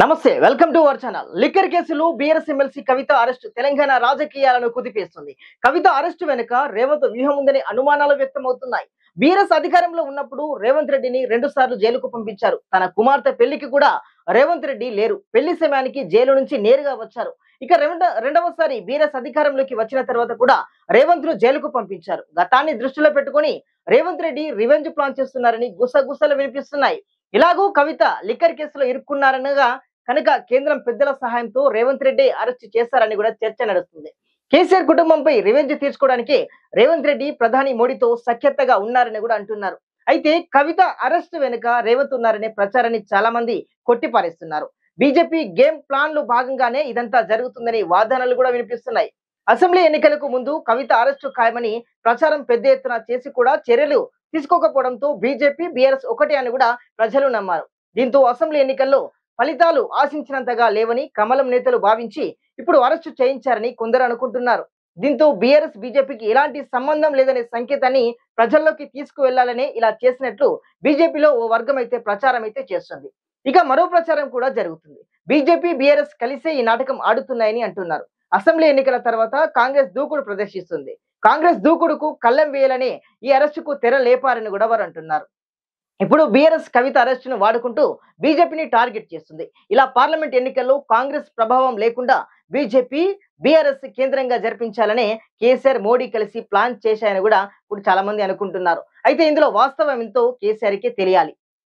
నమస్తే, welcome to our channel. Liquor కేసులు BRS MLC కవిత arrest Telangana రాజకీయాలను కుదిపేస్తుంది. కవిత అరెస్టు వెనుక రేవంత్ వ్యూహం ఉందని అనుమానాలు వ్యక్తమవుతున్నాయి. బీఆర్ఎస్ అధికారంలో ఉన్నప్పుడు రేవంత్ రెడ్డిని 2 సార్లు జైలుకు పంపించారు. తన కుమార్తె పెళ్లికి కూడా రేవంత్ రెడ్డి లేరు. పెళ్లి సమయానికి జైలు నుంచి నేరుగా వచ్చారు. ఇక రెండవసారి బీఆర్ఎస్ అధికారంలోకి వచ్చిన తర్వాత కూడా రేవంత్ ను జైలుకు పంపించారు. గతాన్ని దృష్టిలో పెట్టుకుని రేవంత్ రెడ్డి రివెంజ్ ప్లాన్ చేస్తున్నారని గుసగుసలు వినిపిస్తున్నాయి. ఇలాగూ కవిత లిక్కర్ కేసులో ఇరుక్కున్నారనగా కనుక కేంద్రం పెద్దల సహాయంతో రేవంత్ రెడ్డి అరెస్ట్ చేశారని కూడా చర్చ నడుస్తుంది. కేసీఆర్ కుటుంబంపై రివెంజ్ తీర్చుకోవడానికి రేవంత్ రెడ్డి ప్రధాని మోడీతో సఖ్యతగా ఉన్నారని కూడా అంటున్నారు. అయితే కవిత అరెస్ట్ వెనుక రేవంత్ ఉన్నారనే ప్రచారాన్ని చాలా మంది కొట్టిపారేస్తున్నారు. బీజేపీ గేమ్ ప్లాన్ లో భాగంగానే ఇదంతా జరుగుతుందని వాదనలు కూడా వినిపిస్తున్నాయి. అసెంబ్లీ ఎన్నికలకు ముందు కవిత అరెస్టు ఖాయమని ప్రచారం పెద్ద ఎత్తున చేసి కూడా చర్యలు తీసుకోకపోవడంతో బీజేపీ బీఆర్ఎస్ ఒకటే అని కూడా ప్రజలు నమ్మారు. దీంతో అసెంబ్లీ ఎన్నికల్లో ఫలితాలు ఆశించినంతగా లేవని కమలం నేతలు భావించి ఇప్పుడు అరెస్టు చేయించారని కొందరు అనుకుంటున్నారు. దీంతో బీఆర్ఎస్ బీజేపీకి ఎలాంటి సంబంధం లేదనే సంకేతాన్ని ప్రజల్లోకి తీసుకువెళ్లాలనే ఇలా చేసినట్లు బీజేపీలో ఓ వర్గం అయితే ప్రచారం అయితే చేస్తుంది. ఇక మరో ప్రచారం కూడా జరుగుతుంది. బీజేపీ బీఆర్ఎస్ కలిసే ఈ నాటకం ఆడుతున్నాయని అంటున్నారు. అసెంబ్లీ ఎన్నికల తర్వాత కాంగ్రెస్ దూకుడు ప్రదర్శిస్తుంది. కాంగ్రెస్ దూకుడుకు కళ్ళెం వేయాలనే ఈ అరెస్టుకు తెర లేపారని కూడా వారు అంటున్నారు. ఇప్పుడు బీఆర్ఎస్ కవిత అరెస్టును వాడుకుంటూ బీజేపీని టార్గెట్ చేస్తుంది. ఇలా పార్లమెంట్ ఎన్నికల్లో కాంగ్రెస్ ప్రభావం లేకుండా బీజేపీ బీఆర్ఎస్ కేంద్రంగా జరిపించాలనే కేసీఆర్ మోడీ కలిసి ప్లాన్ చేశాయని కూడా ఇప్పుడు చాలా మంది అనుకుంటున్నారు. అయితే ఇందులో వాస్తవం ఎంతో కేసీఆర్కే తెలియాలి.